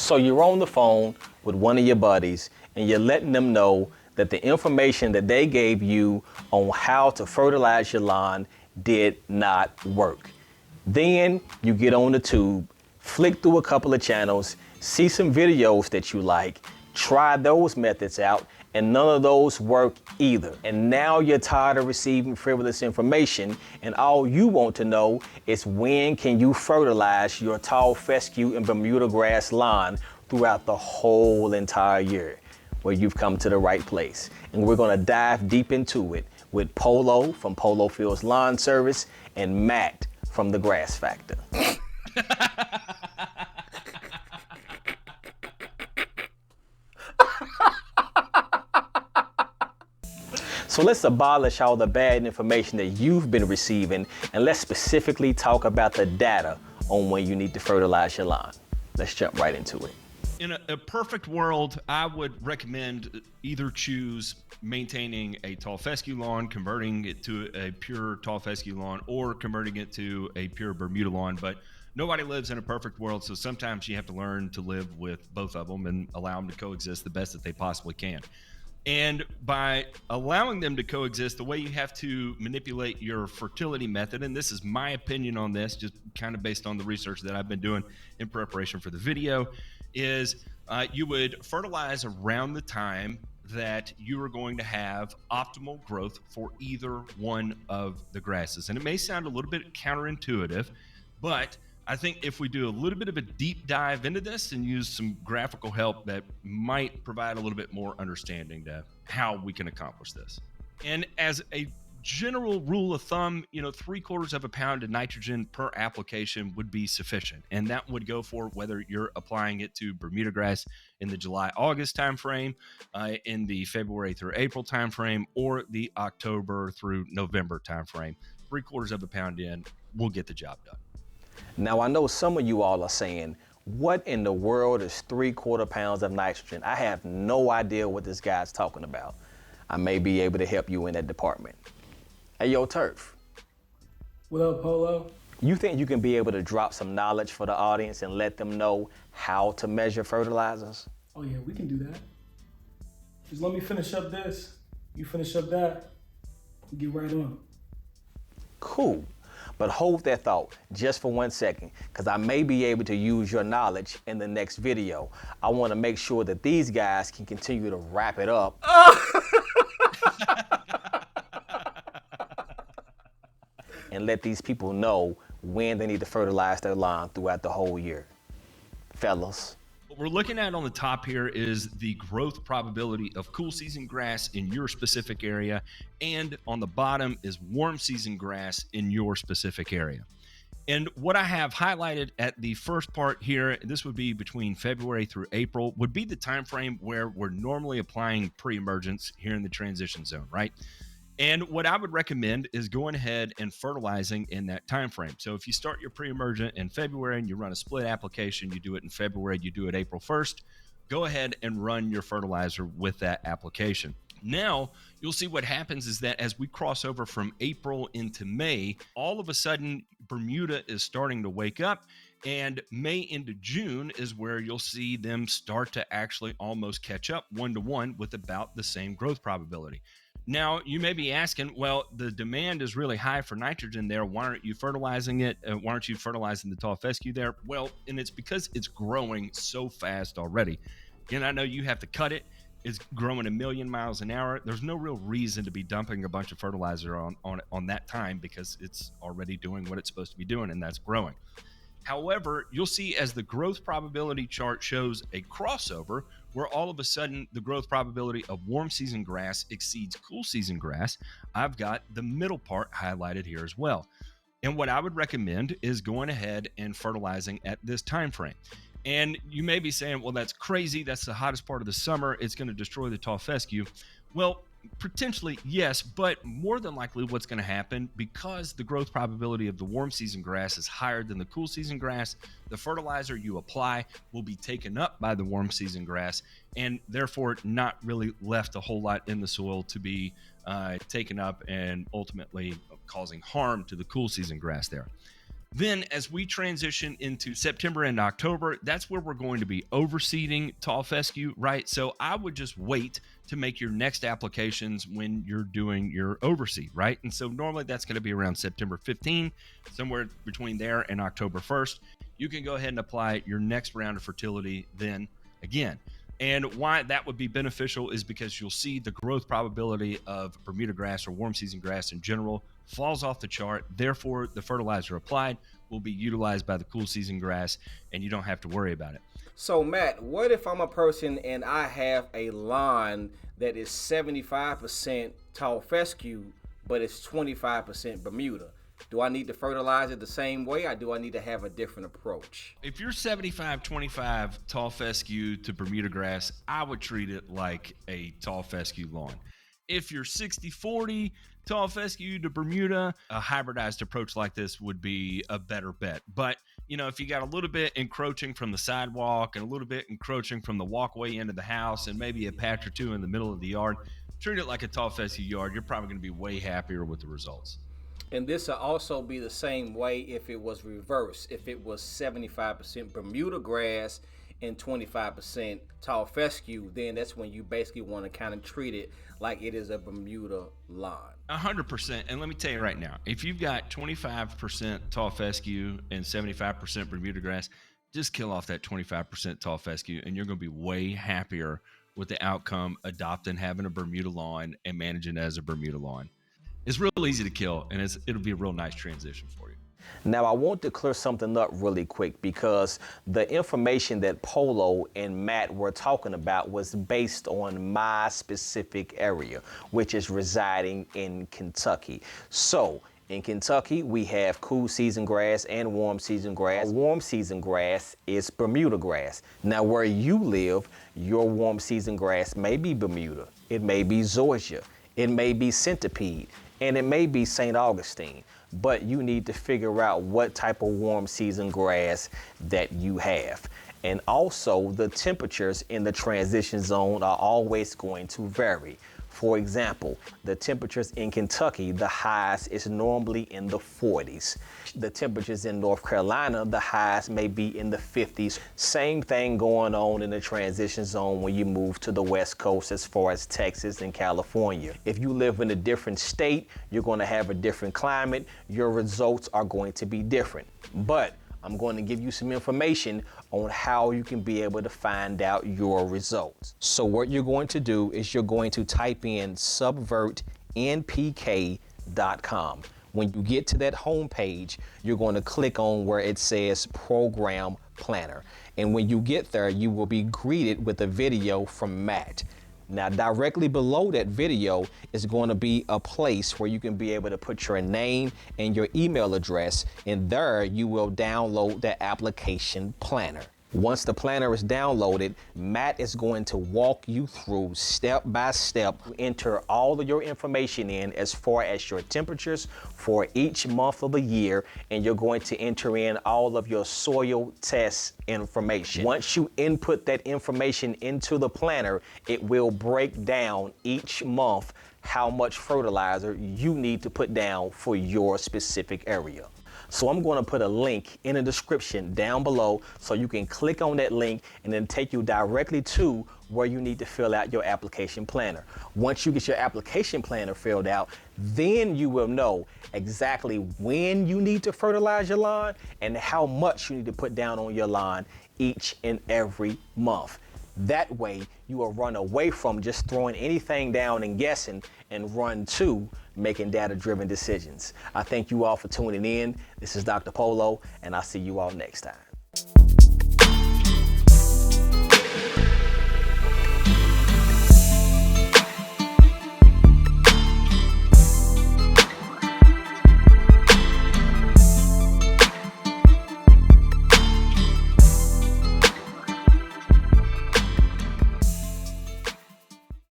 So you're on the phone with one of your buddies and you're letting them know that the information that they gave you on how to fertilize your lawn did not work. Then you get on the tube, flick through a couple of channels, see some videos that you like, try those methods out, and none of those work either. And now you're tired of receiving frivolous information, and all you want to know is when can you fertilize your tall fescue and Bermuda grass lawn throughout the whole entire year. Well, you've come to the right place. And we're gonna dive deep into it with Polo from Polo Fields Lawn Service and Matt from the Grass Factor. So let's abolish all the bad information that you've been receiving, and let's specifically talk about the data on when you need to fertilize your lawn. Let's jump right into it. In a perfect world, I would recommend either choose maintaining a tall fescue lawn, converting it to a pure tall fescue lawn, or converting it to a pure Bermuda lawn. But nobody lives in a perfect world, so sometimes you have to learn to live with both of them and allow them to coexist the best that they possibly can. And by allowing them to coexist, the way you have to manipulate your fertility method, and this is my opinion on this, just kind of based on the research that I've been doing in preparation for the video, is you would fertilize around the time that you are going to have optimal growth for either one of the grasses. And it may sound a little bit counterintuitive, but I think if we do a little bit of a deep dive into this and use some graphical help, that might provide a little bit more understanding to how we can accomplish this. And as a general rule of thumb, 3/4 of a pound of nitrogen per application would be sufficient. And that would go for whether you're applying it to Bermuda grass in the July-August timeframe, in the February through April timeframe, or the October through November timeframe. 3/4 of a pound in will get the job done. Now, I know some of you all are saying, what in the world is 3/4 pounds of nitrogen? I have no idea what this guy's talking about. I may be able to help you in that department. Hey, yo, Turf. What up, Polo? You think you can be able to drop some knowledge for the audience and let them know how to measure fertilizers? Oh yeah, we can do that. Just let me finish up this. You finish up that. We get right on. Cool. But hold that thought just for 1 second, because I may be able to use your knowledge in the next video. I want to make sure that these guys can continue to wrap it up. And let these people know when they need to fertilize their lawn throughout the whole year. Fellas. What we're looking at on the top here is the growth probability of cool season grass in your specific area, and on the bottom is warm season grass in your specific area. And what I have highlighted at the first part here, this would be between February through April, would be the time frame where we're normally applying pre-emergence here in the transition zone, right? And what I would recommend is going ahead and fertilizing in that time frame. So if you start your pre-emergent in February and you run a split application, you do it in February, you do it April 1st, go ahead and run your fertilizer with that application. Now, you'll see what happens is that as we cross over from April into May, all of a sudden, Bermuda is starting to wake up, and May into June is where you'll see them start to actually almost catch up 1-to-1 with about the same growth probability. Now, you may be asking, well, the demand is really high for nitrogen there. Why aren't you fertilizing it? Why aren't you fertilizing the tall fescue there? Well, and it's because it's growing so fast already. And I know you have to cut it. It's growing a million miles an hour. There's no real reason to be dumping a bunch of fertilizer on that time, because it's already doing what it's supposed to be doing, and that's growing. However, you'll see as the growth probability chart shows a crossover where all of a sudden the growth probability of warm season grass exceeds cool season grass. I've got the middle part highlighted here as well. And what I would recommend is going ahead and fertilizing at this time frame. And you may be saying, well, that's crazy. That's the hottest part of the summer. It's going to destroy the tall fescue. Well, potentially, yes, but more than likely what's going to happen, because the growth probability of the warm season grass is higher than the cool season grass, the fertilizer you apply will be taken up by the warm season grass, and therefore not really left a whole lot in the soil to be taken up and ultimately causing harm to the cool season grass there. Then as we transition into September and October, that's where we're going to be overseeding tall fescue, right? So I would just wait to make your next applications when you're doing your overseed, right? And so normally that's going to be around September 15, somewhere between there and October 1st. You can go ahead and apply your next round of fertility then again. And why that would be beneficial is because you'll see the growth probability of Bermuda grass or warm season grass in general falls off the chart. Therefore, the fertilizer applied will be utilized by the cool season grass, and you don't have to worry about it. So Matt, what if I'm a person and I have a lawn that is 75% tall fescue, but it's 25% Bermuda? Do I need to fertilize it the same way, or do I need to have a different approach? If you're 75-25 tall fescue to Bermuda grass, I would treat it like a tall fescue lawn. If you're 60-40 tall fescue to Bermuda, a hybridized approach like this would be a better bet. But, you know, if you got a little bit encroaching from the sidewalk and a little bit encroaching from the walkway into the house and maybe a patch or two in the middle of the yard, treat it like a tall fescue yard. You're probably going to be way happier with the results. And this will also be the same way if it was reversed. If it was 75% Bermuda grass and 25% tall fescue, then that's when you basically want to kind of treat it like it is a Bermuda lawn. 100%. And let me tell you right now, if you've got 25% tall fescue and 75% Bermuda grass, just kill off that 25% tall fescue and you're going to be way happier with the outcome adopting having a Bermuda lawn and managing it as a Bermuda lawn. It's real easy to kill, and it'll be a real nice transition for you. Now, I want to clear something up really quick, because the information that Polo and Matt were talking about was based on my specific area, which is residing in Kentucky. So, in Kentucky, we have cool season grass and warm season grass. Warm season grass is Bermuda grass. Now, where you live, your warm season grass may be Bermuda, it may be Georgia, it may be centipede, and it may be St. Augustine, but you need to figure out what type of warm season grass that you have. And also, the temperatures in the transition zone are always going to vary. For example, the temperatures in Kentucky, the highs is normally in the 40s. The temperatures in North Carolina, the highs may be in the 50s. Same thing going on in the transition zone when you move to the West Coast as far as Texas and California. If you live in a different state, you're going to have a different climate. Your results are going to be different. But I'm going to give you some information on how you can be able to find out your results. So what you're going to do is you're going to type in subvertnpk.com. When you get to that home page, you're going to click on where it says Program Planner. And when you get there, you will be greeted with a video from Matt. Now, directly below that video is going to be a place where you can be able to put your name and your email address, and there you will download the application planner. Once the planner is downloaded, Matt is going to walk you through step by step. Enter all of your information in as far as your temperatures for each month of the year, and you're going to enter in all of your soil test information. Once you input that information into the planner, it will break down each month how much fertilizer you need to put down for your specific area. So I'm going to put a link in the description down below so you can click on that link and then take you directly to where you need to fill out your application planner. Once you get your application planner filled out, then you will know exactly when you need to fertilize your lawn and how much you need to put down on your lawn each and every month. That way, you will run away from just throwing anything down and guessing and run to making data-driven decisions. I thank you all for tuning in. This is Dr. Polo, and I'll see you all next time.